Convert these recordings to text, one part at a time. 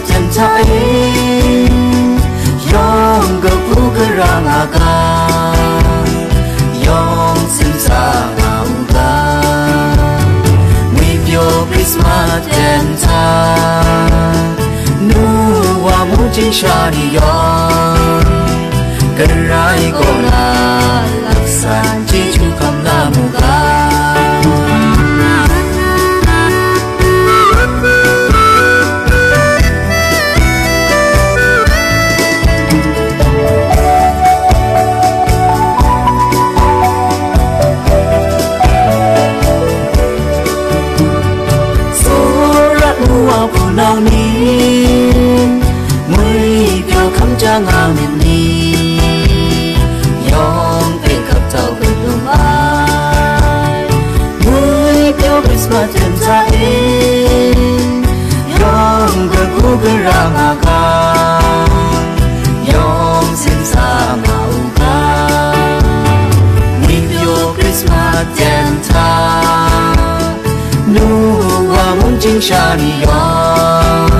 chân trái yong gờ phú gờ ra ngà ca yong xin xa ngào ca we bio Christmas chân ta nu wa mu chinh sa đi yong gờ rai cô la lạc san chi chu kham na mu ca nào ní mới cho khám cha ngà mình đi yong để khắp tàu bên đường ai mới cho Christmas chân ra in yong gật cú gật ra ngà ca yong xin xa ngào ca mới cho Christmas chân ta nu wa muốn chinh sa đi yong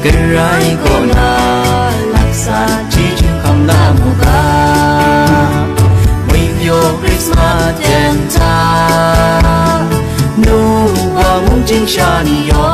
cái rai cô na lạc xa chi chu kham na mu ca we yo Christmas chân ta nu wa muốn chinh sa đi yong